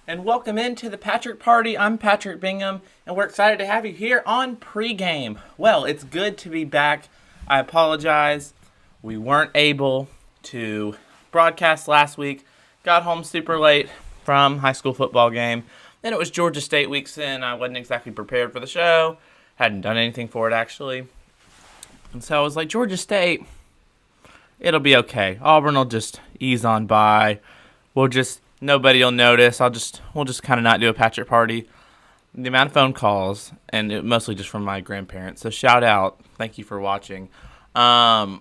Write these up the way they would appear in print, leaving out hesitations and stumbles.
and welcome into the Patrick Party. I'm Patrick Bingham, and we're excited to have you here on Pregame. Well, it's good to be back. I apologize. We weren't able to broadcast last week. Got home super late from high school football game. Then it was Georgia State weeks in. I wasn't exactly prepared for the show. Hadn't done anything for it, actually. And so I was like, Georgia State, it'll be okay. Auburn will just ease on by. Nobody will notice. We'll just kind of not do a Patrick Party. The amount of phone calls, and mostly just from my grandparents. So shout out, thank you for watching. Like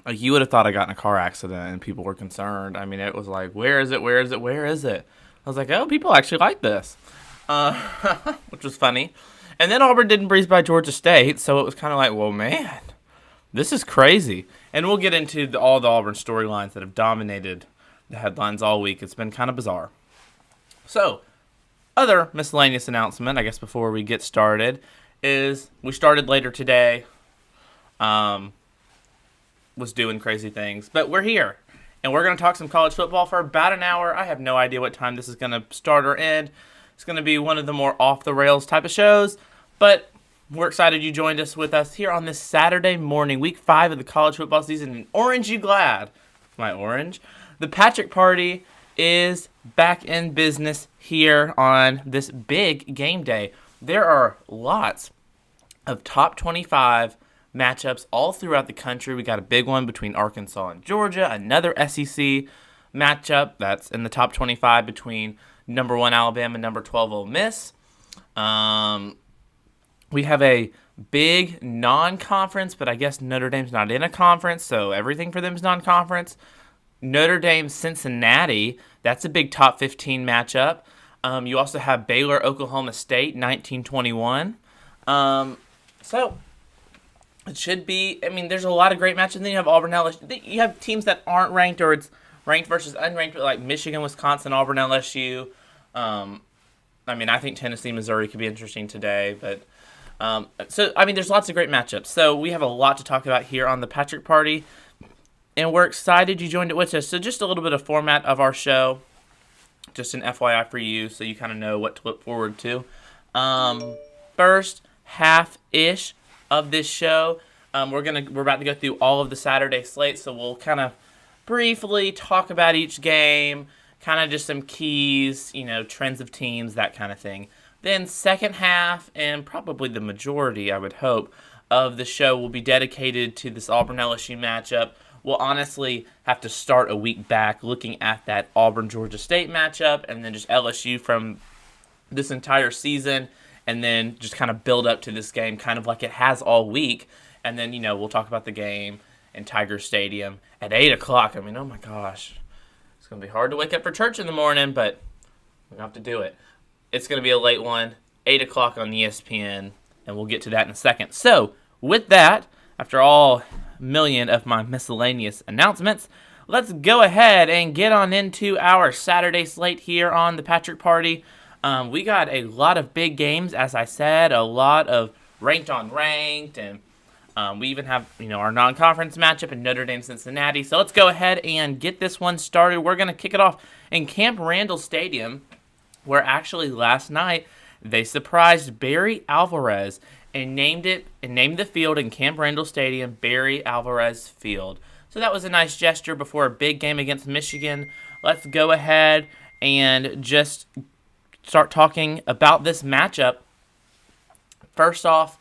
you would have thought I got in a car accident, and people were concerned. I mean, it was like, where is it? Where is it? Where is it? I was like, oh, people actually like this, which was funny. And then Auburn didn't breeze by Georgia State, so it was kind of like, well, man, this is crazy. And we'll get into all the Auburn storylines that have dominated the headlines all week. It's been kind of bizarre. So, other miscellaneous announcement, I guess, before we get started, is we started later today. Was doing crazy things, but we're here. And we're going to talk some college football for about an hour. I have no idea what time this is going to start or end. It's going to be one of the more off-the-rails type of shows, but we're excited you joined us with us here on this Saturday morning, week 5 of the college football season. And orange you glad. My orange. The Patrick Party is back in business here on this big game day. There are lots of top 25 matchups all throughout the country. We got a big one between Arkansas and Georgia, another SEC matchup that's in the top 25 between number 1 Alabama and number 12 Ole Miss. We have a big non-conference, but I guess Notre Dame's not in a conference, so everything for them is non-conference. Notre Dame, Cincinnati, that's a big top 15 matchup. You also have Baylor, Oklahoma State, 19-21. So it should be, I mean, there's a lot of great matches. And then you have Auburn, LSU. You have teams that aren't ranked, or it's ranked versus unranked, like Michigan, Wisconsin, Auburn, LSU. I think Tennessee, Missouri could be interesting today. But there's lots of great matchups. So we have a lot to talk about here on the Patrick Party. And we're excited you joined it with us. So just a little bit of format of our show. Just an FYI for you, so you kind of know what to look forward to. First half-ish of this show, we're about to go through all of the Saturday slate, so we'll kind of briefly talk about each game, kind of just some keys, trends of teams, that kind of thing. Then second half, and probably the majority, I would hope, of the show will be dedicated to this Auburn-LSU matchup. We'll honestly have to start a week back looking at that Auburn-Georgia State matchup, and then just LSU from this entire season, and then just kind of build up to this game kind of like it has all week. And then, we'll talk about the game in Tiger Stadium at 8 o'clock. I mean, oh my gosh. It's going to be hard to wake up for church in the morning, but we have to do it. It's going to be a late one, 8 o'clock on ESPN, and we'll get to that in a second. So, with that, after all million of my miscellaneous announcements, let's go ahead and get on into our Saturday slate here on the Patrick Party. We got a lot of big games, as I said, a lot of ranked on ranked, and we even have our non-conference matchup in Notre Dame, Cincinnati. So let's go ahead and get this one started. We're going to kick it off in Camp Randall Stadium, where actually last night they surprised Barry Alvarez and named the field in Camp Randall Stadium Barry Alvarez Field. So that was a nice gesture before a big game against Michigan. Let's go ahead and just start talking about this matchup. First off,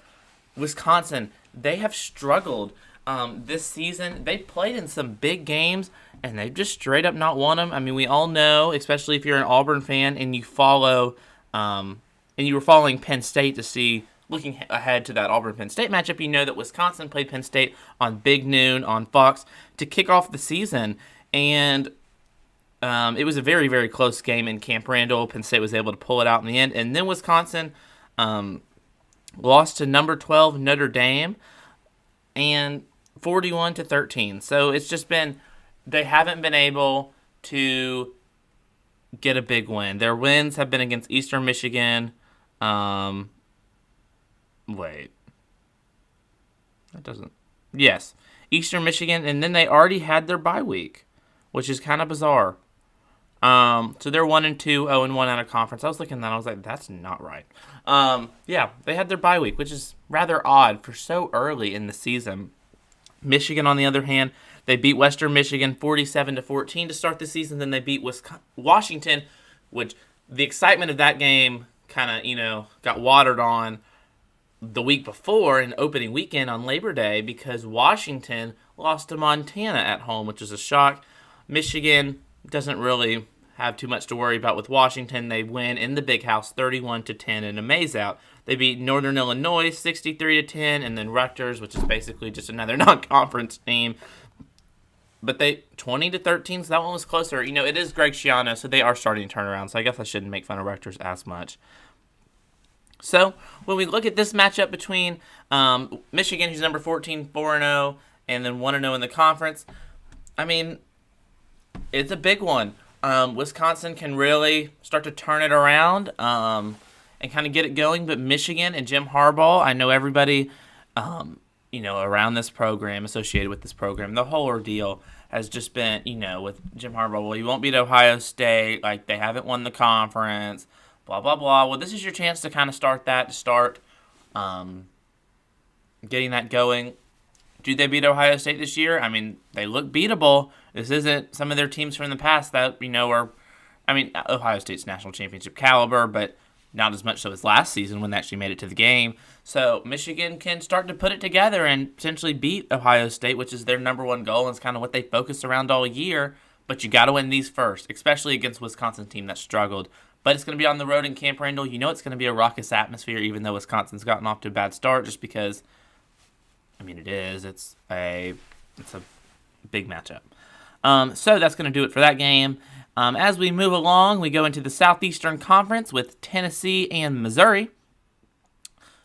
Wisconsin, they have struggled this season. They played in some big games, and they've just straight up not won them. I mean, we all know, especially if you're an Auburn fan and you follow, and you were following Penn State to see, looking ahead to that Auburn-Penn State matchup, you know that Wisconsin played Penn State on Big Noon on Fox to kick off the season. And it was a very, very close game in Camp Randall. Penn State was able to pull it out in the end. And then Wisconsin lost to number 12 Notre Dame and 41-13. So it's just been, they haven't been able to get a big win. Their wins have been against Eastern Michigan. Eastern Michigan, and then they already had their bye week, which is kind of bizarre. So they're 1-2, 0-1 out of conference. I was looking at that, I was like, that's not right. Yeah, they had their bye week, which is rather odd for so early in the season. Michigan, on the other hand, they beat Western Michigan 47-14 to start the season. Then they beat Washington, which the excitement of that game kind of, got watered on the week before in opening weekend on Labor Day because Washington lost to Montana at home, which was a shock. Michigan doesn't really have too much to worry about with Washington. They win in the Big House 31-10 in a maze-out. They beat Northern Illinois 63-10, and then Rutgers, which is basically just another non-conference team. But they 20-13, so that one was closer. It is Greg Schiano, so they are starting to turn around. So I guess I shouldn't make fun of Rutgers as much. So when we look at this matchup between Michigan, who's number 14, 4-0, and then 1-0 in the conference, I mean, it's a big one. Wisconsin can really start to turn it around and kind of get it going. But Michigan and Jim Harbaugh, I know everybody, around this program, associated with this program, the whole ordeal has just been, with Jim Harbaugh, well, you won't beat Ohio State. Like, they haven't won the conference, blah, blah, blah. Well, this is your chance to kind of start getting that going. Do they beat Ohio State this year? I mean, they look beatable. This isn't some of their teams from the past that, Ohio State's national championship caliber, but not as much so as last season when they actually made it to the game. So Michigan can start to put it together and potentially beat Ohio State, which is their number one goal and it's kind of what they focus around all year. But you got to win these first, especially against Wisconsin team that struggled. But it's going to be on the road in Camp Randall. It's going to be a raucous atmosphere, even though Wisconsin's gotten off to a bad start, just because, it is. It's a big matchup. So that's going to do it for that game. As we move along, we go into the Southeastern Conference with Tennessee and Missouri.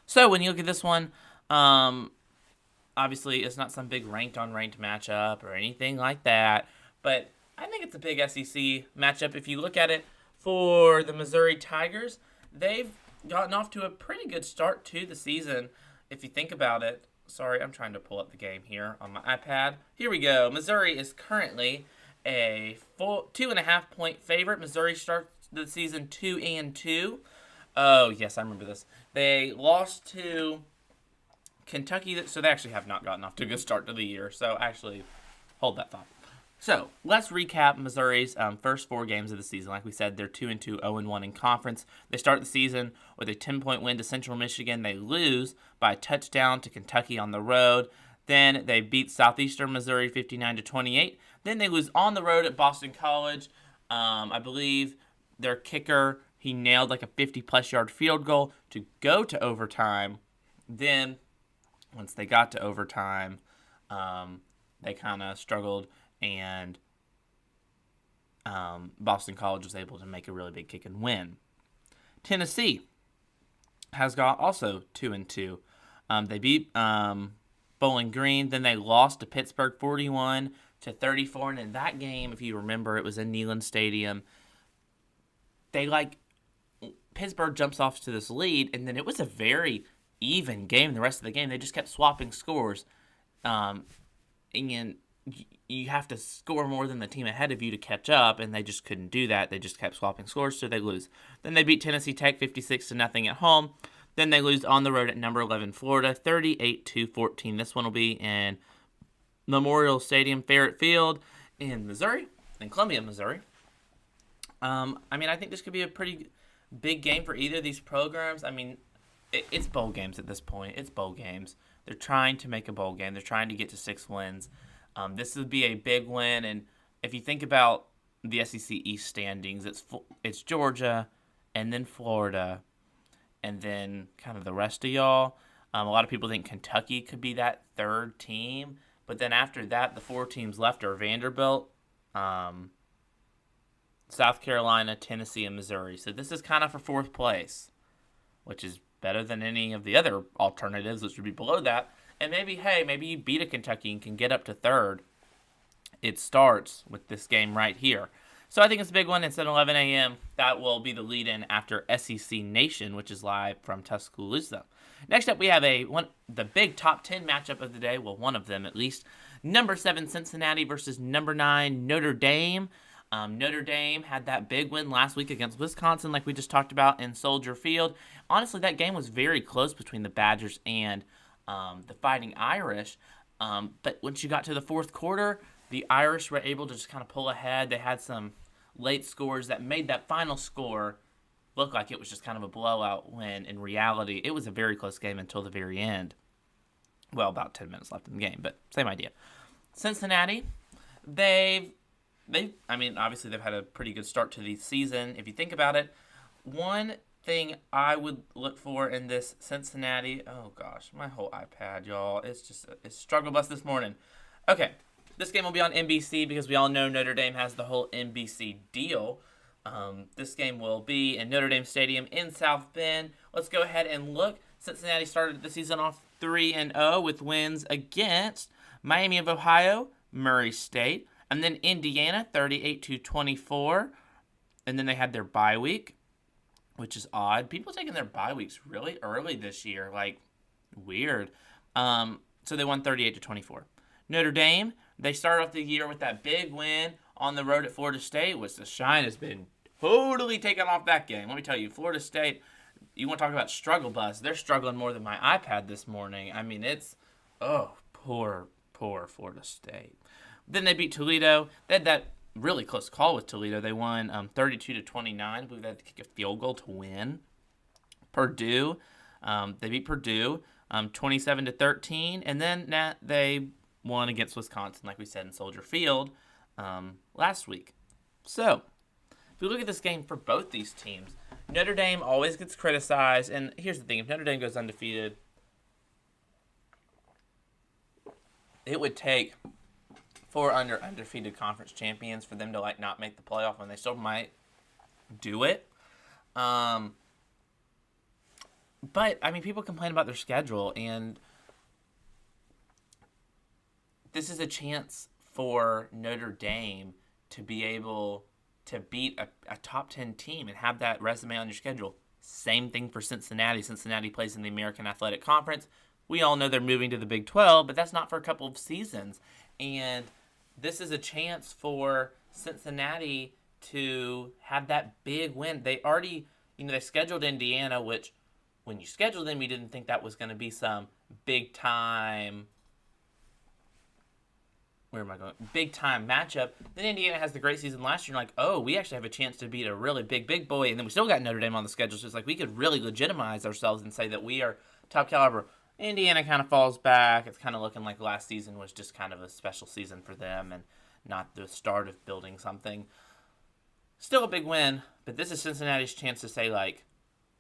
So when you look at this one, obviously it's not some big ranked-on-ranked matchup or anything like that, but I think it's a big SEC matchup. If you look at it for the Missouri Tigers, they've gotten off to a pretty good start to the season, if you think about it. Sorry, I'm trying to pull up the game here on my iPad. Here we go. Missouri is currently a full 2.5-point favorite. Missouri starts the season 2-2. Oh, yes, I remember this. They lost to Kentucky, so they actually have not gotten off to a good start to the year. So actually, hold that thought. So let's recap Missouri's first 4 games of the season. Like we said, they're 2-2, 0-1 in conference. They start the season with a 10-point win to Central Michigan. They lose by a touchdown to Kentucky on the road. Then they beat Southeastern Missouri 59-28. Then they lose on the road at Boston College. I believe their kicker, he nailed like a 50-plus yard field goal to go to overtime. Then once they got to overtime, they kind of struggled, and Boston College was able to make a really big kick and win. Tennessee has got also 2-2. They beat Bowling Green. Then they lost to Pittsburgh 41-34. And in that game, if you remember, it was in Neyland Stadium. Pittsburgh jumps off to this lead, and then it was a very even game the rest of the game. They just kept swapping scores. And you have to score more than the team ahead of you to catch up, and they just couldn't do that. They just kept swapping scores, so they lose. Then they beat Tennessee Tech 56-0 at home. Then they lose on the road at number 11 Florida 38-14. This one will be in Memorial Stadium, Farrett Field in Missouri, in Columbia, Missouri. I think this could be a pretty big game for either of these programs. It's bowl games at this point. It's bowl games. They're trying to make a bowl game. They're trying to get to 6 wins. This would be a big win, and if you think about the SEC East standings, it's Georgia, and then Florida, and then kind of the rest of y'all. A lot of people think Kentucky could be that third team, but then after that, the 4 teams left are Vanderbilt, South Carolina, Tennessee, and Missouri. So this is kind of for 4th place, which is better than any of the other alternatives, which would be below that. And maybe you beat a Kentucky and can get up to 3rd. It starts with this game right here. So I think it's a big one. It's at 11 a.m. That will be the lead-in after SEC Nation, which is live from Tuscaloosa. Next up, we have the big top 10 matchup of the day. Well, one of them at least. Number 7 Cincinnati versus number 9 Notre Dame. Notre Dame had that big win last week against Wisconsin, like we just talked about, in Soldier Field. Honestly, that game was very close between the Badgers and the Fighting Irish. But once you got to the fourth quarter, the Irish were able to just kind of pull ahead. They had some late scores that made that final score look like it was just kind of a blowout, when in reality it was a very close game until the very end. Well, about 10 minutes left in the game, but same idea. Cincinnati, obviously they've had a pretty good start to the season. If you think about it, one thing I would look for in this Cincinnati, oh gosh, my whole iPad, y'all, it's struggle bus this morning. Okay, this game will be on NBC because we all know Notre Dame has the whole NBC deal. This game will be in Notre Dame Stadium in South Bend. Let's go ahead and look. Cincinnati started the season off 3-0 with wins against Miami of Ohio, Murray State, and then Indiana 38-24. And then they had their bye week, which is odd. People taking their bye weeks really early this year, like weird. So they won 38-24. Notre Dame, they started off the year with that big win on the road at Florida State, which the shine has been totally taken off that game. Let me tell you, Florida State, you want to talk about struggle bus, they're struggling more than my iPad this morning. I mean, poor Florida State. Then they beat Toledo. They had that really close call with Toledo. They won 32-29. I believe they had to kick a field goal to win. Purdue, they beat Purdue 27-13, and then they won against Wisconsin, like we said, in Soldier Field last week. So, if we look at this game for both these teams, Notre Dame always gets criticized, and here's the thing: if Notre Dame goes undefeated, it would take 4 undefeated conference champions for them to not make the playoff, when they still might do it. But I mean, people complain about their schedule, and this is a chance for Notre Dame to be able to beat a top 10 team and have that resume on your schedule. Same thing for Cincinnati. Cincinnati plays in the American Athletic Conference. We all know they're moving to the Big 12, but that's not for a couple of seasons. And this is a chance for Cincinnati to have that big win. They already, they scheduled Indiana, which when you scheduled them, you didn't think that was going to be some big time matchup. Then Indiana has the great season last year. You're like, oh, we actually have a chance to beat a really big boy. And then we still got Notre Dame on the schedule. So it's like we could really legitimize ourselves and say that we are top caliber. Indiana kind of falls back. It's kind of looking like last season was just kind of a special season for them and not the start of building something. Still a big win, but this is Cincinnati's chance to say,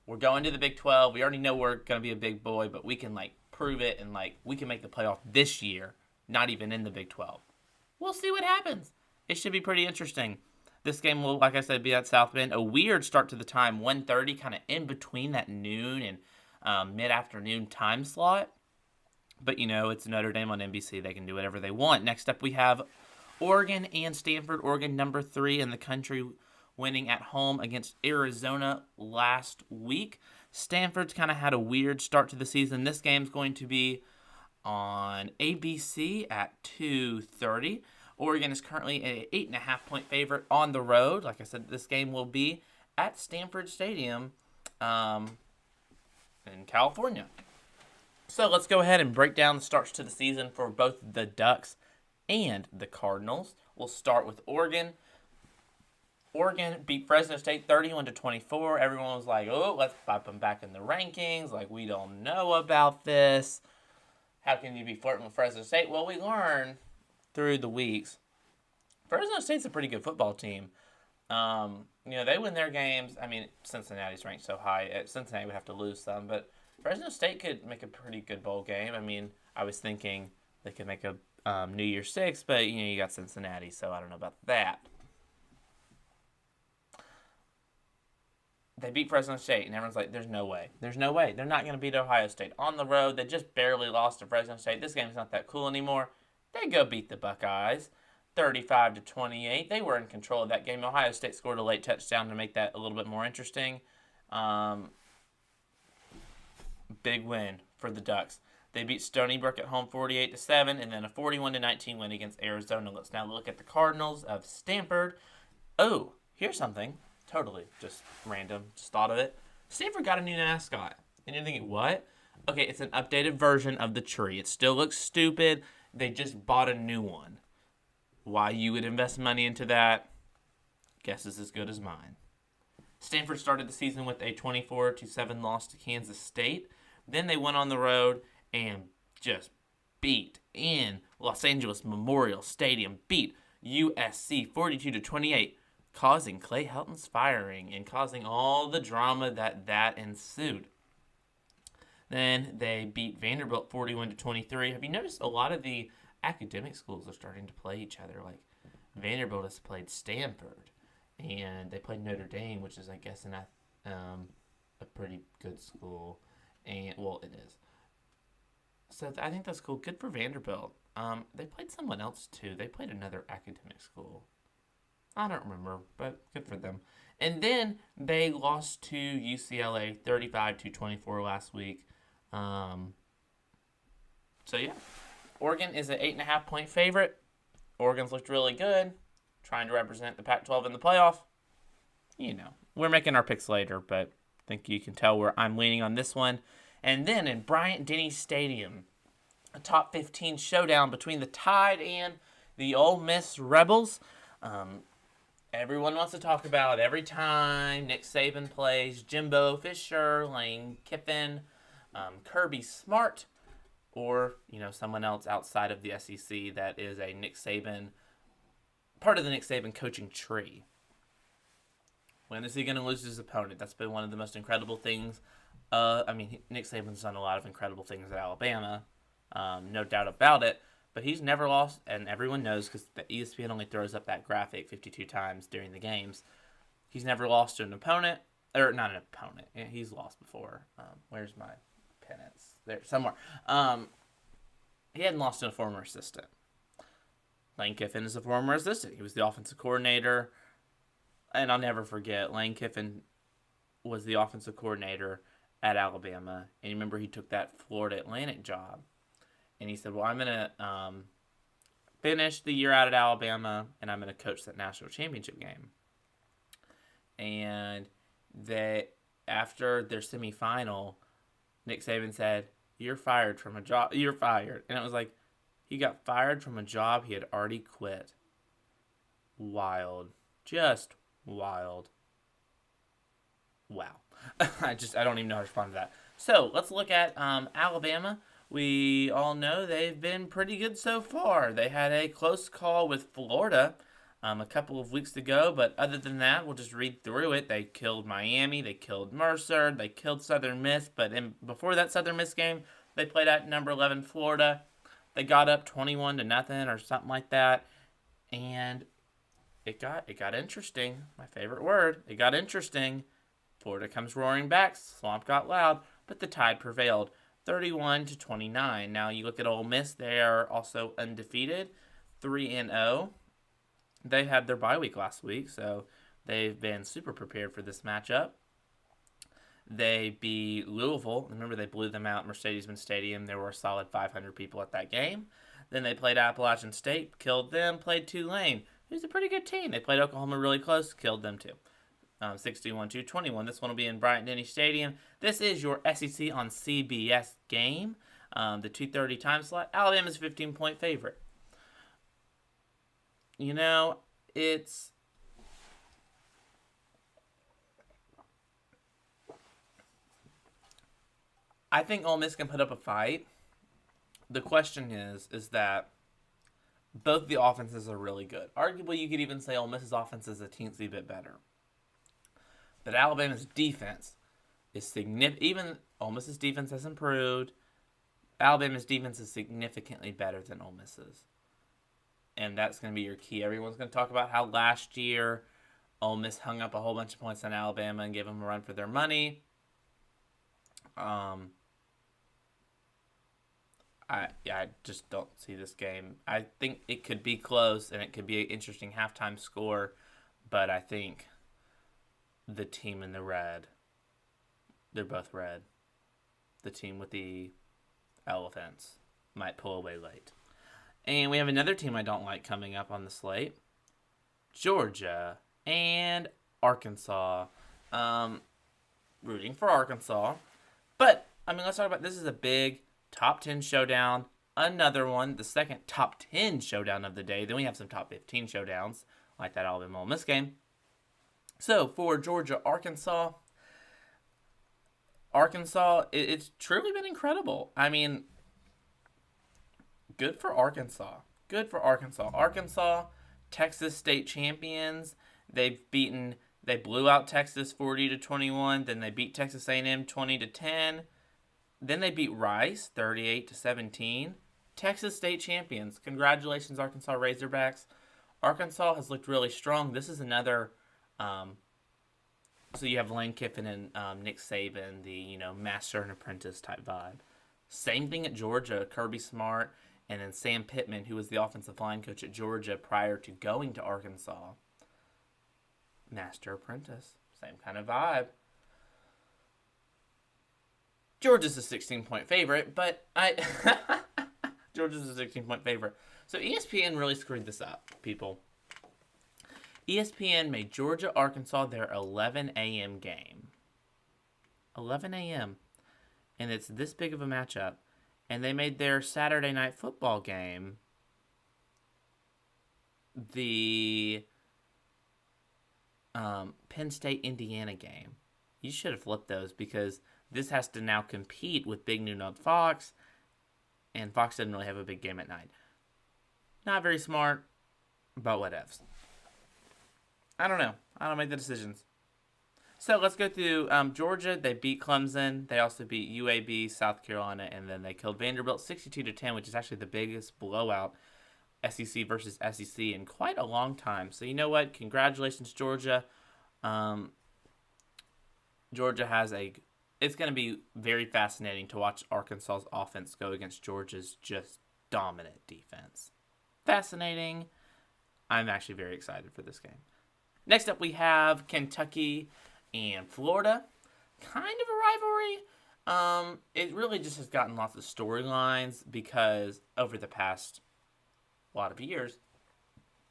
we're going to the Big 12. We already know we're going to be a big boy, but we can, prove it, and, we can make the playoff this year, not even in the Big 12. We'll see what happens. It should be pretty interesting. This game will, like I said, be at South Bend. A weird start to the time, 1:30, kind of in between that noon and mid-afternoon time slot. But, it's Notre Dame on NBC. They can do whatever they want. Next up, we have Oregon and Stanford. Oregon, number 3 in the country, winning at home against Arizona last week. Stanford's kind of had a weird start to the season. This game's going to be on ABC at 2:30. Oregon is currently an 8.5-point favorite on the road. Like I said, this game will be at Stanford Stadium in California. So let's go ahead and break down the starts to the season for both the Ducks and the Cardinals. We'll start with Oregon. Oregon beat Fresno State 31-24. Everyone was like, oh, let's pop them back in the rankings. We don't know about this. How can you be flirting with Fresno State? Well, we learned through the weeks, Fresno State's a pretty good football team. They win their games. I mean, Cincinnati's ranked so high. Cincinnati would have to lose some, but Fresno State could make a pretty good bowl game. I mean, I was thinking they could make a New Year's Six, but, you got Cincinnati, so I don't know about that. They beat Fresno State, and everyone's like, there's no way. There's no way. They're not going to beat Ohio State. On the road, they just barely lost to Fresno State. This game's not that cool anymore. They go beat the Buckeyes 35-28. They were in control of that game. Ohio State scored a late touchdown to make that a little bit more interesting. Big win for the Ducks. They beat Stony Brook at home 48-7, and then a 41-19 win against Arizona. Let's now look at the Cardinals of Stanford. Oh, here's something. Totally just random. Just thought of it. Stanford got a new mascot. And you're thinking, what? Okay, it's an updated version of the tree. It still looks stupid. They just bought a new one. Why you would invest money into that, guess is as good as mine. Stanford started the season with a 24-7 loss to Kansas State. Then they went on the road and just beat in Los Angeles Memorial Stadium, beat USC 42-28, causing Clay Helton's firing and causing all the drama that ensued. Then they beat Vanderbilt 41-23. Have you noticed a lot of the academic schools are starting to play each other? Like Vanderbilt has played Stanford, and they played Notre Dame, which is, I guess, a pretty good school. And well, it is. So I think that's cool. Good for Vanderbilt. They played someone else too. They played another academic school. I don't remember, but good for them. And then they lost to UCLA 35-24 last week. So yeah, Oregon is an 8.5-point favorite. Oregon's looked really good, trying to represent the Pac-12 in the playoff. You know, we're making our picks later, but I think you can tell where I'm leaning on this one. And then in Bryant-Denny Stadium, a top 15 showdown between the Tide and the Ole Miss Rebels. Everyone wants to talk about every time Nick Saban plays Jimbo Fisher, Lane Kiffin, Kirby Smart, or someone else outside of the SEC that is a Nick Saban, part of the Nick Saban coaching tree. When is he going to lose his opponent? That's been one of the most incredible things. Nick Saban's done a lot of incredible things at Alabama, no doubt about it. But he's never lost, and everyone knows because the ESPN only throws up that graphic 52 times during the games. He's never lost to an opponent, or not an opponent. He's lost before. Where's my pen? It's there somewhere. He hadn't lost to a former assistant. Lane Kiffin is a former assistant. He was the offensive coordinator, and I'll never forget, Lane Kiffin was the offensive coordinator at Alabama, and you remember he took that Florida Atlantic job. And he said, well, I'm going to finish the year out at Alabama, and I'm going to coach that national championship game. And after their semifinal, Nick Saban said, you're fired from a job. You're fired. And it was like, he got fired from a job he had already quit. Wild. Just wild. Wow. I don't even know how to respond to that. So, let's look at Alabama. We all know they've been pretty good so far. They had a close call with Florida a couple of weeks ago, but other than that, we'll just read through it. They killed Miami, they killed Mercer, they killed Southern Miss, but before that Southern Miss game, they played at number 11 Florida. They got up 21-0 or something like that, and it got interesting. My favorite word. It got interesting. Florida comes roaring back. Swamp got loud, but the Tide prevailed. 31-29. Now you look at Ole Miss; they are also undefeated, 3-0. They had their bye week last week, so they've been super prepared for this matchup. They beat Louisville. Remember, they blew them out at Mercedes-Benz Stadium. There were a solid 500 people at that game. Then they played Appalachian State, killed them. Played Tulane, who's a pretty good team. They played Oklahoma really close, killed them too. 61-21. This one will be in Bryant-Denny Stadium. This is your SEC on CBS game. The 2:30 time slot. Alabama's 15-point favorite. It's... I think Ole Miss can put up a fight. The question is that both the offenses are really good. Arguably, you could even say Ole Miss's offense is a teensy bit better. But Alabama's defense is significant. Even Ole Miss's defense has improved. Alabama's defense is significantly better than Ole Miss's. And that's going to be your key. Everyone's going to talk about how last year Ole Miss hung up a whole bunch of points on Alabama and gave them a run for their money. I just don't see this game. I think it could be close and it could be an interesting halftime score, but I think the team in the red, they're both red. The team with the elephants might pull away late. And we have another team I don't like coming up on the slate. Georgia and Arkansas. Rooting for Arkansas. But, let's talk about this is a big top 10 showdown. Another one, the second top 10 showdown of the day. Then we have some top 15 showdowns, like that Alabama Ole Miss game. So, for Georgia, Arkansas, it's truly been incredible. Good for Arkansas. Arkansas, Texas state champions. They blew out Texas 40-21. Then they beat Texas A&M 20-10. Then they beat Rice 38-17. Texas state champions. Congratulations, Arkansas Razorbacks. Arkansas has looked really strong. This is another. So you have Lane Kiffin and Nick Saban, the master and apprentice type vibe. Same thing at Georgia. Kirby Smart and then Sam Pittman, who was the offensive line coach at Georgia prior to going to Arkansas. Master apprentice. Same kind of vibe. Georgia's a 16-point favorite, but Georgia's a 16-point favorite. So ESPN really screwed this up, people. ESPN made Georgia-Arkansas their 11 a.m. game. 11 a.m. And it's this big of a matchup. And they made their Saturday night football game the Penn State-Indiana game. You should have flipped those because this has to now compete with Big Noon on Fox, and Fox doesn't really have a big game at night. Not very smart, but whatevs. I don't know. I don't make the decisions. So let's go through Georgia. They beat Clemson. They also beat UAB, South Carolina, and then they killed Vanderbilt 62-10, which is actually the biggest blowout SEC versus SEC in quite a long time. So you know what? Congratulations, Georgia. Georgia has it's going to be very fascinating to watch Arkansas's offense go against Georgia's just dominant defense. Fascinating. I'm actually very excited for this game. Next up, we have Kentucky and Florida. Kind of a rivalry. It really just has gotten lots of storylines because over the past lot of years,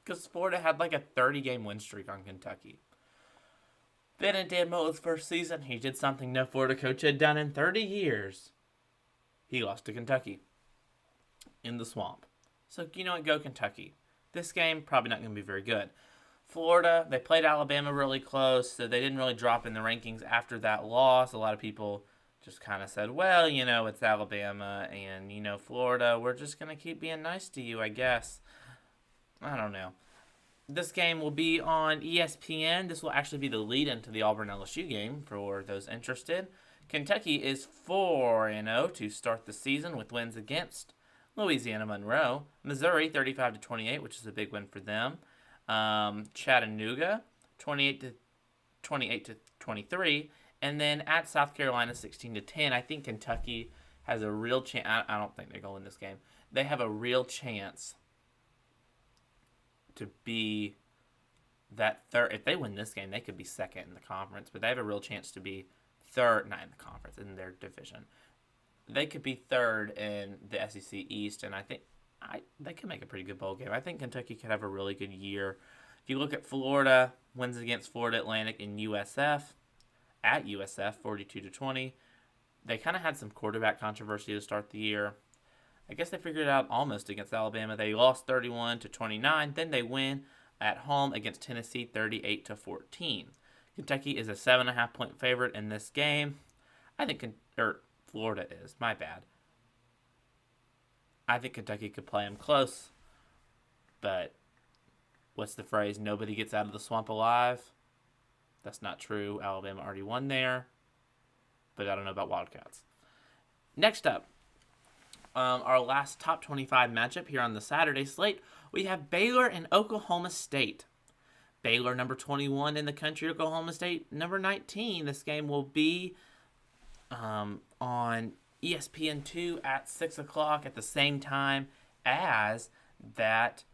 because Florida had like a 30-game win streak on Kentucky. Then in Dan Mullen's first season, he did something no Florida coach had done in 30 years. He lost to Kentucky in the swamp. So, you know what? Go Kentucky. This game, probably not going to be very good. Florida, they played Alabama really close, so they didn't really drop in the rankings after that loss. A lot of people just kind of said, well, it's Alabama, and, Florida, we're just going to keep being nice to you, I guess. I don't know. This game will be on ESPN. This will actually be the lead-in to the Auburn-LSU game for those interested. Kentucky is 4-0 to start the season with wins against Louisiana Monroe. Missouri, 35-28, which is a big win for them. Chattanooga, 28-23. And then at South Carolina, 16-10. I think Kentucky has a real chance. I don't think they're going to win this game. They have a real chance to be that third. If they win this game, they could be second in the conference, but they have a real chance to be third, not in the conference, in their division. They could be third in the SEC East, and I think they could make a pretty good bowl game. I think Kentucky could have a really good year. If you look at Florida, wins against Florida Atlantic in USF, at USF, 42-20. They kind of had some quarterback controversy to start the year. I guess they figured it out almost against Alabama. They lost 31-29. Then they win at home against Tennessee 38-14. Kentucky is a 7.5-point favorite in this game. I think Florida is. My bad. I think Kentucky could play them close. But what's the phrase? Nobody gets out of the swamp alive. That's not true. Alabama already won there. But I don't know about Wildcats. Next up. Our last top 25 matchup here on the Saturday slate, we have Baylor and Oklahoma State. Baylor, number 21 in the country, Oklahoma State, number 19. This game will be on ESPN2 at 6 o'clock at the same time as that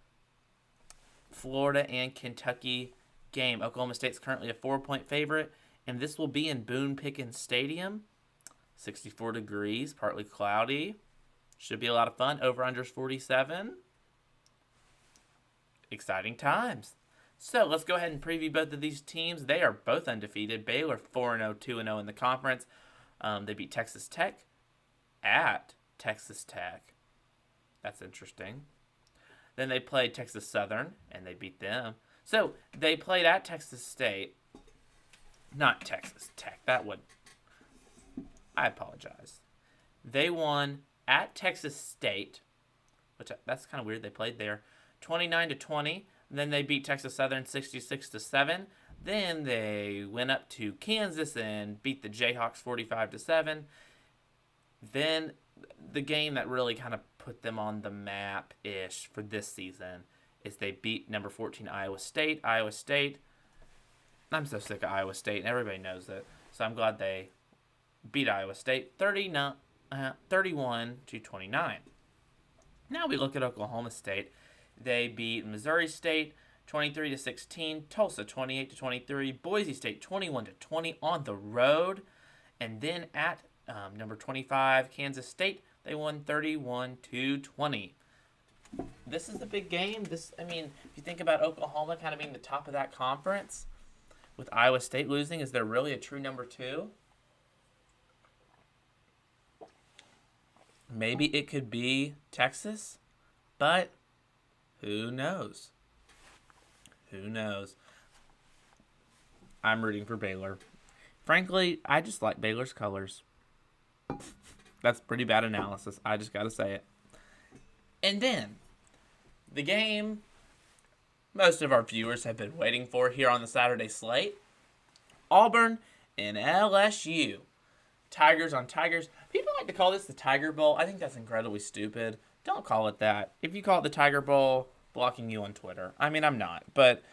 Florida and Kentucky game. Oklahoma State's currently a 4-point favorite, and this will be in Boone Pickens Stadium. 64 degrees, partly cloudy. Should be a lot of fun. Over-unders 47. Exciting times. So let's go ahead and preview both of these teams. They are both undefeated. Baylor 4-0, 2-0 in the conference. They beat Texas Tech at Texas Tech. That's interesting. Then they played Texas Southern, and they beat them. So they played at Texas State, not Texas Tech. I apologize. They won at Texas State, which that's kind of weird. They played there, 29-20. Then they beat Texas Southern 66-7. Then they went up to Kansas and beat the Jayhawks 45-7. Then the game that really kind of put them on the map-ish for this season is they beat number 14 Iowa State. I'm so sick of Iowa State, and everybody knows it. So I'm glad they beat Iowa State 31-29. Now we look at Oklahoma State. They beat Missouri State 23-16, Tulsa 28-23, Boise State 21-20 on the road, and then at number 25 Kansas State, they won 31-20. This is the big game. If you think about Oklahoma kind of being the top of that conference, with Iowa State losing, is there really a true number 2? Maybe it could be Texas, but who knows? Who knows? I'm rooting for Baylor. Frankly, I just like Baylor's colors. That's pretty bad analysis. I just got to say it. And then, the game most of our viewers have been waiting for here on the Saturday slate. Auburn and LSU. Tigers on Tigers. People like to call this the Tiger Bowl. I think that's incredibly stupid. Don't call it that. If you call it the Tiger Bowl, blocking you on Twitter. I'm not, but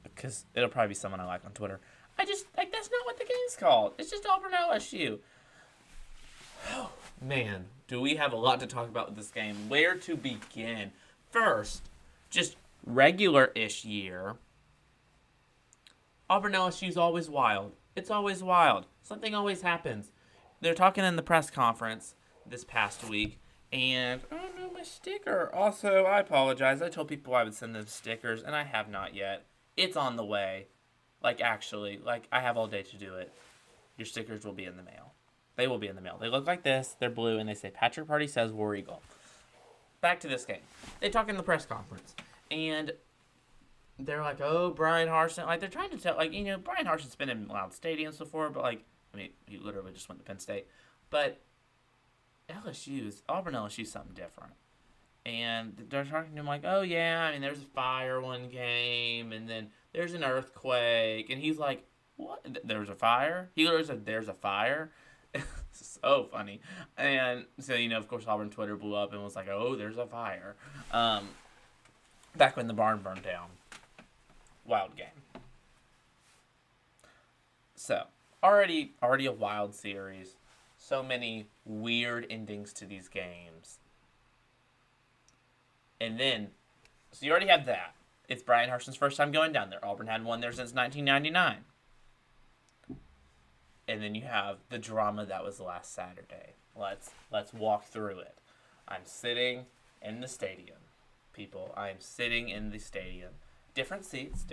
because it'll probably be someone I like on Twitter. That's not what the game's called. It's just Auburn LSU. Oh, man, do we have a lot to talk about with this game. Where to begin? First, just regular-ish year. Auburn LSU's always wild. It's always wild. Something always happens. They're talking in the press conference this past week, and oh no, my sticker. Also, I apologize. I told people I would send them stickers, and I have not yet. It's on the way. Actually, I have all day to do it. Your stickers will be in the mail. They will be in the mail. They look like this. They're blue, and they say, Patrick Party says War Eagle. Back to this game. They talk in the press conference, and they're like, oh, Brian Harsin. They're trying to tell, Brian Harsin's been in loud stadiums before, but, he literally just went to Penn State. But Auburn LSU's something different. And they're talking to him oh, yeah, there's a fire one game, and then there's an earthquake. And he's like, what? There's a fire? He literally said, there's a fire? So funny. And so, of course, Auburn Twitter blew up and was like, oh, there's a fire. Back when the barn burned down. Wild game. So, already a wild series. So many weird endings to these games. And then, so you already have that. It's Brian Harsin's first time going down there. Auburn hadn't won there since 1999. And then you have the drama that was last Saturday. Let's walk through it. I'm sitting in the stadium, people. I am sitting in the stadium. Different seats.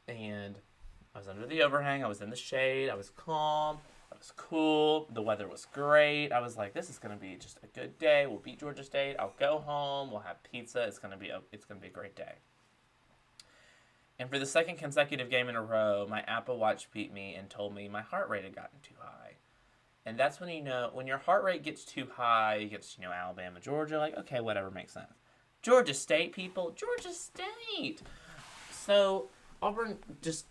And I was under the overhang. I was in the shade. I was calm. I was cool. The weather was great. I was like, this is going to be just a good day. We'll beat Georgia State. I'll go home. We'll have pizza. It's going to be a great day. And for the second consecutive game in a row, my Apple Watch beat me and told me my heart rate had gotten too high. And that's when when your heart rate gets too high, it gets, Alabama, Georgia, okay, whatever, makes sense. Georgia State, people. Georgia State! So, Auburn just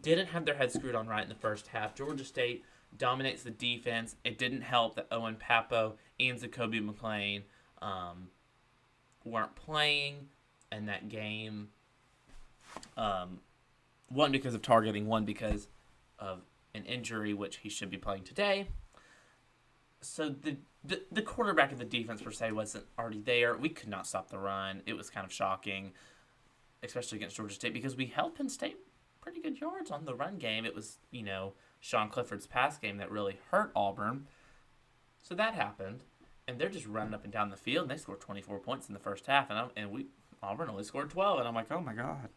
didn't have their head screwed on right in the first half. Georgia State dominates the defense. It didn't help that Owen Pappo and Zacoby McClain weren't playing in that game. One because of targeting, one because of an injury, which he should be playing today. So the quarterback of the defense, per se, wasn't already there. We could not stop the run. It was kind of shocking, especially against Georgia State, because we held Penn State pretty good yards on the run game. It was, Sean Clifford's pass game that really hurt Auburn. So that happened, and they're just running up and down the field, and they scored 24 points in the first half, and Auburn only scored 12, and I'm like, oh my god,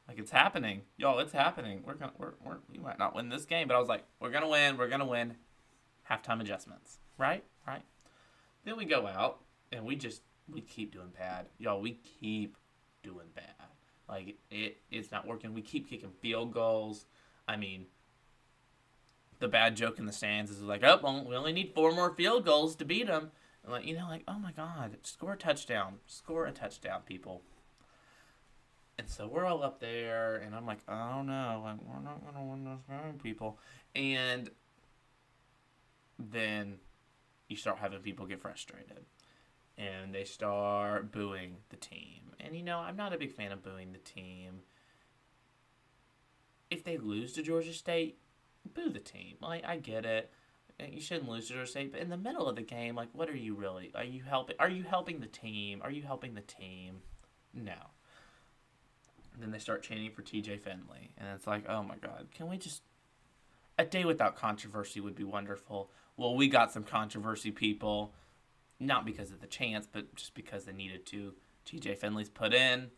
like it's happening, y'all, it's happening. We might not win this game, but I was like, we're gonna win. Halftime adjustments, right? Then we go out and we keep doing bad, y'all. We keep doing bad. Like it's not working. We keep kicking field goals. I mean, the bad joke in the stands is like, oh, well, we only need 4 more field goals to beat them. And like, oh my god, score a touchdown, people. And so we're all up there, and I'm like, oh no, like we're not gonna win this game, people. And then you start having people get frustrated, and they start booing the team. And I'm not a big fan of booing the team. If they lose to Georgia State, boo the team. Like, I get it. You shouldn't lose to Georgia State, but in the middle of the game, like, what are you really? Are you helping the team? No. And then they start chanting for TJ Finley, and it's like, oh my god, can we just... A day without controversy would be wonderful. Well, we got some controversy, people, not because of the chants, but just because they needed to. TJ Finley's put in.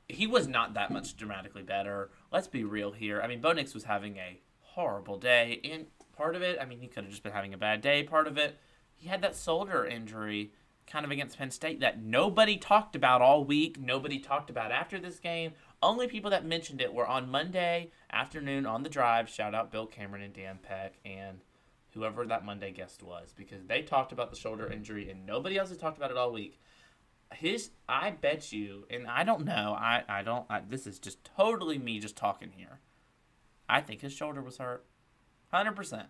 He was not that much dramatically better. Let's be real here. I mean, Bo Nix was having a horrible day, and part of it, I mean, he could have just been having a bad day. Part of it, he had that shoulder injury kind of against Penn State that nobody talked about all week. Nobody talked about after this game. Only people that mentioned it were on Monday afternoon on the drive. Shout out Bill Cameron and Dan Peck and whoever that Monday guest was, because they talked about the shoulder injury and nobody else has talked about it all week. I bet you, and I don't know, this is just totally me just talking here. I think his shoulder was hurt. 100%. I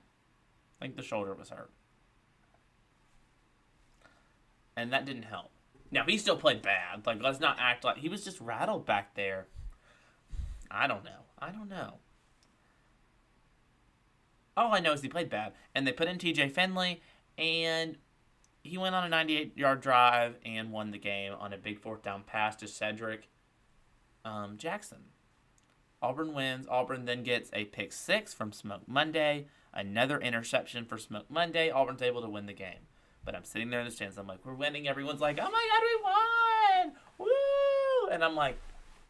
think the shoulder was hurt. And that didn't help. Now, he still played bad. Like, let's not act like... He was just rattled back there. I don't know. All I know is he played bad. And they put in TJ Finley, and he went on a 98-yard drive and won the game on a big 4th down pass to Cedric Jackson. Auburn wins. Auburn then gets a pick 6 from Smoke Monday. Another interception for Smoke Monday. Auburn's able to win the game. But I'm sitting there in the stands. I'm like, we're winning. Everyone's like, oh my God, we won. Woo! And I'm like,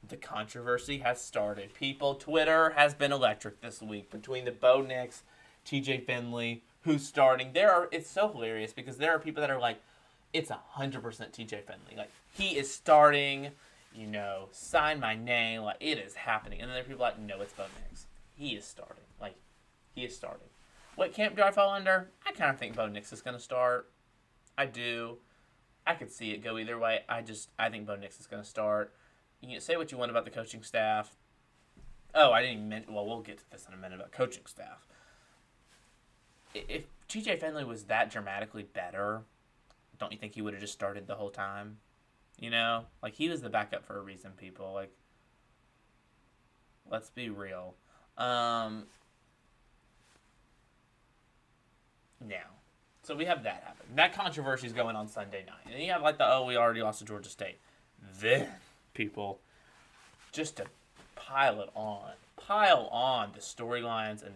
the controversy has started. People, Twitter has been electric this week between the Bo Nix, TJ Finley, who's starting. It's so hilarious because there are people that are like, it's 100% TJ Finley. Like, he is starting, sign my name. Like, it is happening. And then there are people like, no, it's Bo Nix. He is starting. What camp do I fall under? I kind of think Bo Nix is going to start. I do. I could see it go either way. I think Bo Nix is going to start. You can say what you want about the coaching staff. Oh, I didn't even mention... Well, we'll get to this in a minute about coaching staff. If TJ Finley was that dramatically better, don't you think he would have just started the whole time? Like, he was the backup for a reason, people. Like, let's be real. Now, so we have that happen. That controversy is going on Sunday night. And you have like we already lost to Georgia State. Then, people, just to pile on the storylines and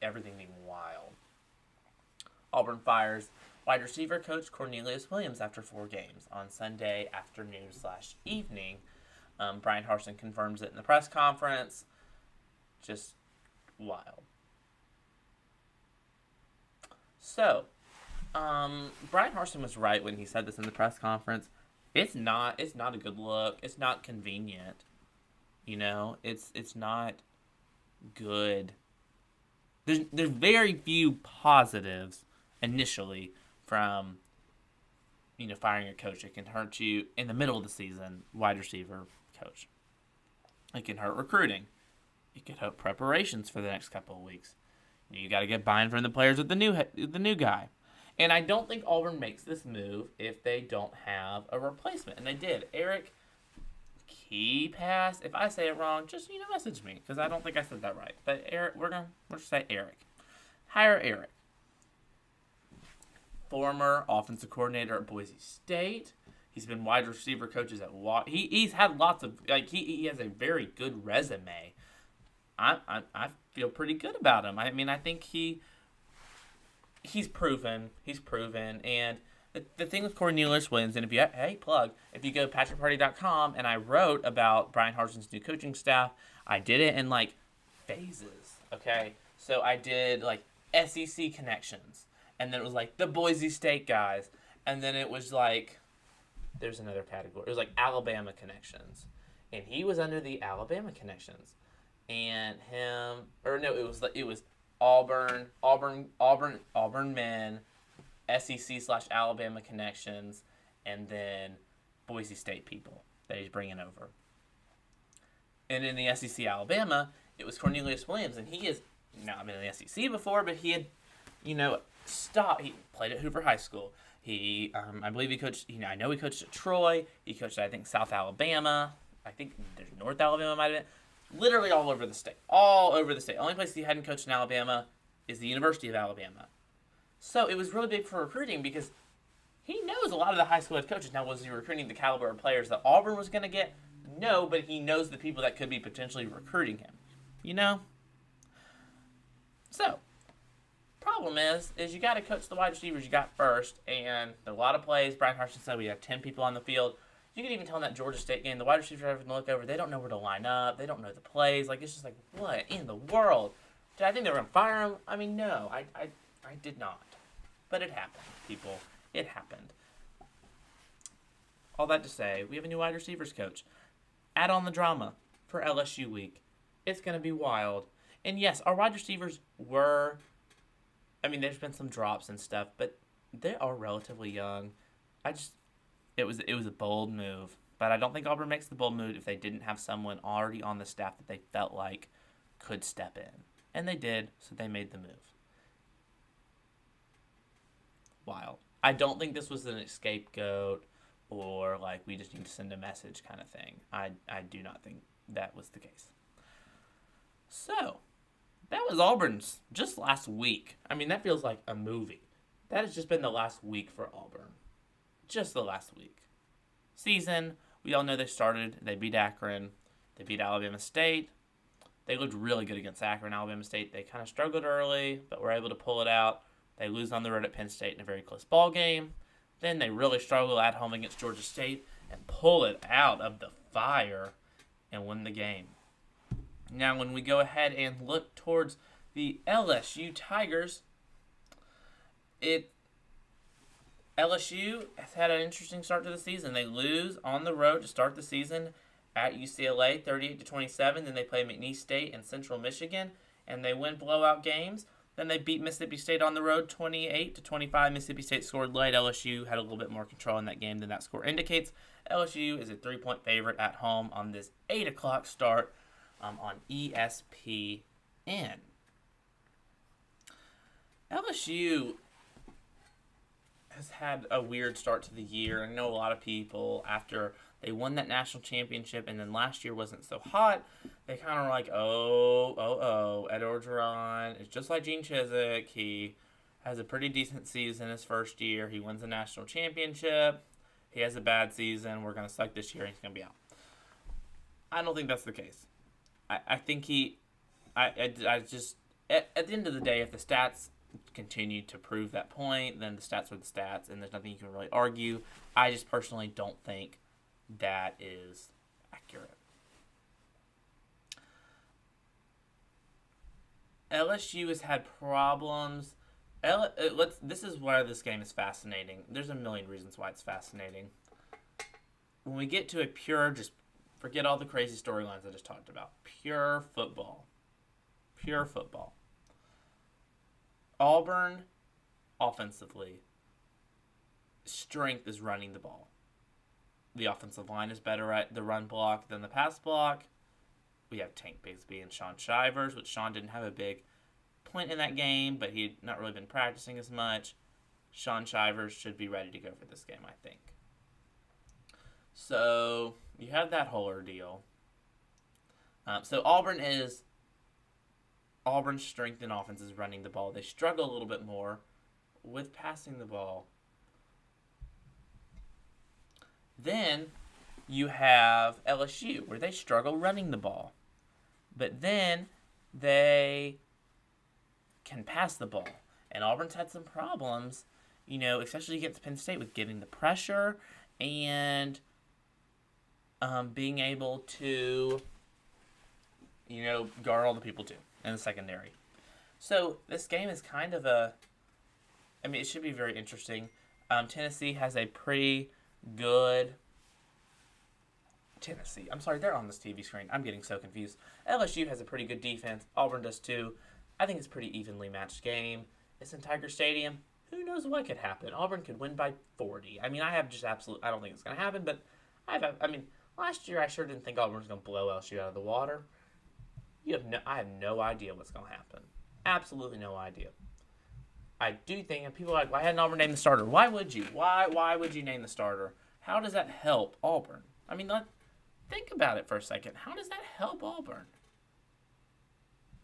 everything being wild. Auburn fires wide receiver coach Cornelius Williams after 4 games on Sunday afternoon/evening. Brian Harsin confirms it in the press conference. Just wild. So, Brian Harsin was right when he said this in the press conference. It's not a good look. It's not convenient. It's not good. There's very few positives initially from firing a coach. It can hurt you in the middle of the season, wide receiver coach. It can hurt recruiting. It can hurt preparations for the next couple of weeks. You got to get buy-in from the players with the new guy. And I don't think Auburn makes this move if they don't have a replacement. And they did. Eric Keypass. If I say it wrong, just message me because I don't think I said that right. But Eric, we're gonna say Eric. Hire Eric. Former offensive coordinator at Boise State. He's been wide receiver coaches at he's had lots of he has a very good resume. I feel pretty good about him. I mean, I think he's proven, and The thing with Cornelius Williams, and if you if you go to patrickparty.com, and I wrote about Brian Harsin's new coaching staff, I did it in like phases. Okay, so I did like SEC connections, and then it was like the Boise State guys, and then it was like there's another category. It was like Alabama connections, and he was under the Alabama connections, and it was Auburn men, SEC/Alabama connections, and then Boise State people that he's bringing over. And in the SEC Alabama, it was Cornelius Williams, and he is not been in the SEC before, but he had, stopped. He played at Hoover High School. He, I believe he coached. I know he coached at Troy. He coached at, I think, South Alabama. I think there's North Alabama might have been. Literally all over the state. All over the state. Only place he hadn't coached in Alabama is the University of Alabama. So it was really big for recruiting because he knows a lot of the high school head coaches. Now, was he recruiting the caliber of players that Auburn was going to get? No, but he knows the people that could be potentially recruiting him. So, problem is you got to coach the wide receivers you got first, and a lot of plays. Brian Harsin said we have 10 people on the field. You can even tell in that Georgia State game, the wide receivers having to look over. They don't know where to line up. They don't know the plays. Like, it's just like, what in the world? Did I think they were going to fire him? I mean, no, I did not. But it happened, people. It happened. All that to say, we have a new wide receivers coach. Add on the drama for LSU week. It's going to be wild. And yes, our wide receivers there's been some drops and stuff, but they are relatively young. It was a bold move, but I don't think Auburn makes the bold move if they didn't have someone already on the staff that they felt like could step in. And they did, so they made the move. Wild. I don't think this was an scapegoat or like we just need to send a message kind of thing. I do not think that was the case. So, that was Auburn's just last week. I mean, that feels like a movie. That has just been the last week for Auburn. Just the last week. Season, we all know they started. They beat Akron. They beat Alabama State. They looked really good against Akron, Alabama State. They kind of struggled early, but were able to pull it out. They lose on the road at Penn State in a very close ball game. Then they really struggle at home against Georgia State and pull it out of the fire and win the game. Now, when we go ahead and look towards the LSU Tigers, LSU has had an interesting start to the season. They lose on the road to start the season at UCLA, 38-27. Then they play McNeese State and Central Michigan, and they win blowout games. Then they beat Mississippi State on the road, 28-25. Mississippi State scored late. LSU had a little bit more control in that game than that score indicates. LSU is a 3-point favorite at home on this 8 o'clock start on ESPN. LSU has had a weird start to the year. I know a lot of people, after they won that national championship and then last year wasn't so hot, they kind of were like, Ed Orgeron is just like Gene Chizik. He has a pretty decent season his first year. He wins the national championship. He has a bad season. We're going to suck this year and he's going to be out. I don't think that's the case. I think at the end of the day, if the stats continue to prove that point, then the stats are the stats, and there's nothing you can really argue. I just personally don't think that is accurate. LSU has had problems. This is why this game is fascinating. There's a million reasons why it's fascinating. When we get to a pure, just forget all the crazy storylines I just talked about. Pure football. Pure football. Auburn, offensively, strength is running the ball. The offensive line is better at the run block than the pass block. We have Tank Bigsby and Sean Shivers, which Sean didn't have a big point in that game, but he'd not really been practicing as much. Sean Shivers should be ready to go for this game, I think. So, you have that whole ordeal. So, Auburn's strength in offense is running the ball. They struggle a little bit more with passing the ball. Then you have LSU, where they struggle running the ball. But then they can pass the ball. And Auburn's had some problems, especially against Penn State with getting the pressure and being able to, guard all the people too in the secondary. So this game is kind of it should be very interesting. Tennessee has a pretty good... I'm sorry, they're on this TV screen. I'm getting so confused. LSU has a pretty good defense. Auburn does too. I think it's a pretty evenly matched game. It's in Tiger Stadium. Who knows what could happen? Auburn could win by 40. I don't think it's going to happen, but last year I sure didn't think Auburn was going to blow LSU out of the water. I have no idea what's going to happen. Absolutely no idea. I do think, and people are like, why hadn't Auburn named the starter? Why would you? Why would you name the starter? How does that help Auburn? Think about it for a second. How does that help Auburn?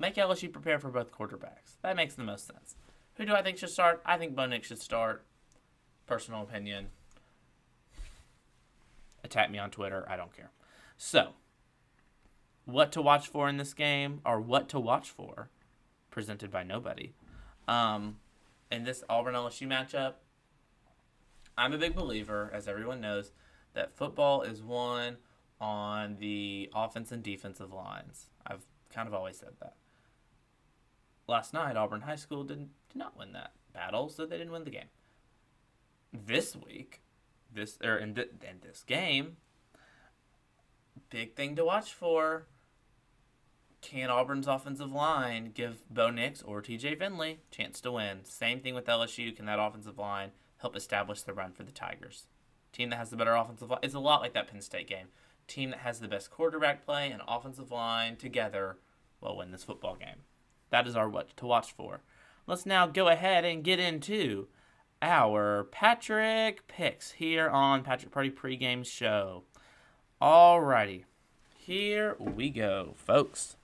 Make LSU prepare for both quarterbacks. That makes the most sense. Who do I think should start? I think Bo Nix should start. Personal opinion. Attack me on Twitter. I don't care. So, what to watch for in this game, or what to watch for, presented by nobody. In this Auburn-LSU matchup, I'm a big believer, as everyone knows, that football is won on the offense and defensive lines. I've kind of always said that. Last night, Auburn High School did not win that battle, so they didn't win the game. This week, in this game, big thing to watch for. Can Auburn's offensive line give Bo Nix or TJ Finley a chance to win? Same thing with LSU. Can that offensive line help establish the run for the Tigers? Team that has the better offensive line. It's a lot like that Penn State game. Team that has the best quarterback play and offensive line together will win this football game. That is our what to watch for. Let's now go ahead and get into our Patrick picks here on Patrick Party Pregame Show. Alrighty. Here we go, folks.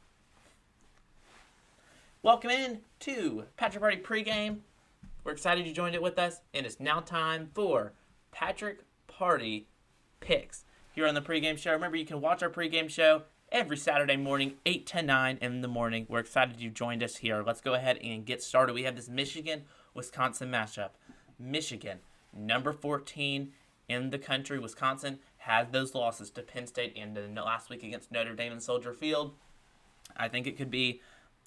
Welcome in to Patrick Party Pregame. We're excited you joined it with us, and it's now time for Patrick Party Picks here on the pregame show. Remember, you can watch our pregame show every Saturday morning, 8 to 9 in the morning. We're excited you joined us here. Let's go ahead and get started. We have this Michigan-Wisconsin matchup. Michigan, number 14 in the country. Wisconsin has those losses to Penn State and last week against Notre Dame in Soldier Field. I think it could be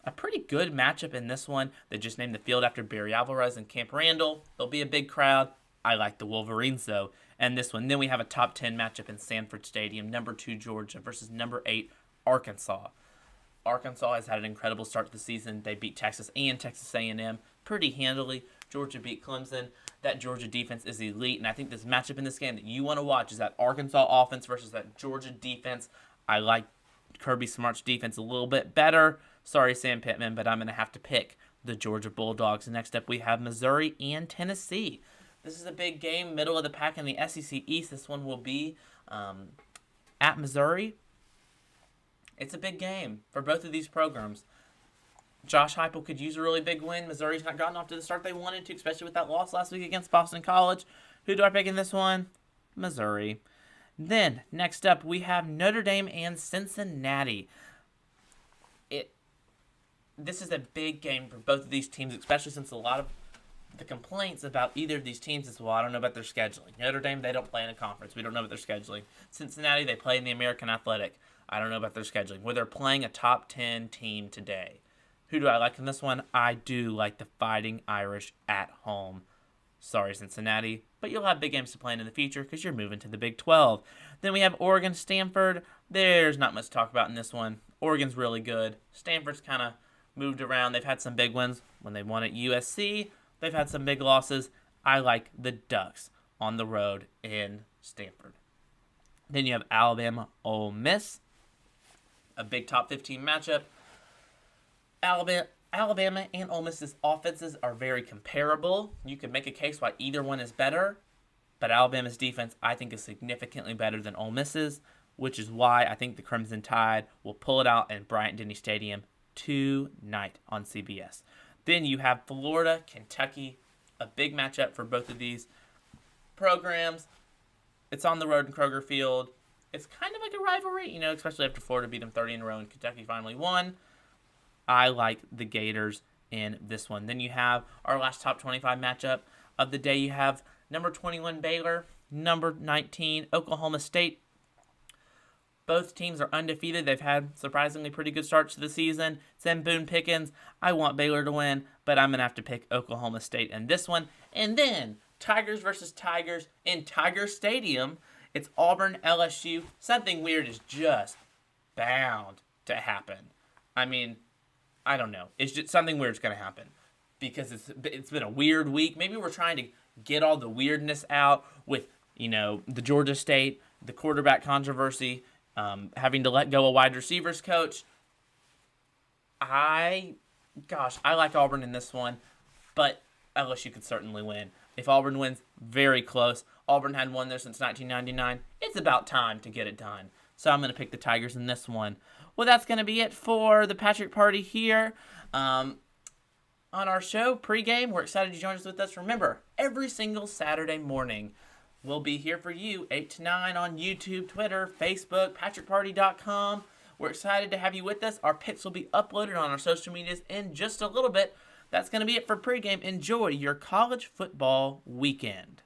a pretty good matchup in this one. They just named the field after Barry Alvarez and Camp Randall. There'll be a big crowd. I like the Wolverines, though, and this one. Then we have a top 10 matchup in Stanford Stadium, number 2 Georgia versus number 8 Arkansas. Arkansas has had an incredible start to the season. They beat Texas and Texas A&M pretty handily. Georgia beat Clemson. That Georgia defense is elite, and I think this matchup in this game that you want to watch is that Arkansas offense versus that Georgia defense. I like Kirby Smart's defense a little bit better. Sorry, Sam Pittman, but I'm going to have to pick the Georgia Bulldogs. Next up, we have Missouri and Tennessee. This is a big game, middle of the pack in the SEC East. This one will be at Missouri. It's a big game for both of these programs. Josh Heupel could use a really big win. Missouri's not gotten off to the start they wanted to, especially with that loss last week against Boston College. Who do I pick in this one? Missouri. Then, next up, we have Notre Dame and Cincinnati. This is a big game for both of these teams, especially since a lot of the complaints about either of these teams is, well, I don't know about their scheduling. Notre Dame, they don't play in a conference. We don't know about their scheduling. Cincinnati, they play in the American Athletic. I don't know about their scheduling. Well, they're playing a top 10 team today. Who do I like in this one? I do like the Fighting Irish at home. Sorry, Cincinnati, but you'll have big games to play in the future because you're moving to the Big 12. Then we have Oregon, Stanford. There's not much to talk about in this one. Oregon's really good. Stanford's kind of moved around. They've had some big wins when they won at USC. They've had some big losses. I like the Ducks on the road in Stanford. Then you have Alabama, Ole Miss. A big top 15 matchup. Alabama and Ole Miss's offenses are very comparable. You could make a case why either one is better, but Alabama's defense, I think, is significantly better than Ole Miss's, which is why I think the Crimson Tide will pull it out in Bryant-Denny Stadium tonight on CBS. Then you have Florida, Kentucky, a big matchup for both of these programs. It's on the road in Kroger Field. It's kind of like a rivalry, especially after Florida beat them 30 in a row and Kentucky finally won. I like the Gators in this one. Then you have our last top 25 matchup. of the day, you have number 21 Baylor, number 19 Oklahoma State. Both teams are undefeated. They've had surprisingly pretty good starts to the season. Sam Boone Pickens. I want Baylor to win, but I'm going to have to pick Oklahoma State in this one. And then Tigers versus Tigers in Tiger Stadium. It's Auburn, LSU. Something weird is just bound to happen. I mean, I don't know. It's just something weird's going to happen because it's been a weird week. Maybe we're trying to get all the weirdness out with, the Georgia State, the quarterback controversy, having to let go a wide receivers coach. I like Auburn in this one, but LSU could certainly win. If Auburn wins, very close. Auburn hadn't won there since 1999. It's about time to get it done. So I'm going to pick the Tigers in this one. Well, that's going to be it for the Patrick Party here on our show, Pregame. We're excited you joined us with us. Remember, every single Saturday morning, we'll be here for you, 8 to 9 on YouTube, Twitter, Facebook, PatrickParty.com. We're excited to have you with us. Our picks will be uploaded on our social medias in just a little bit. That's going to be it for Pregame. Enjoy your college football weekend.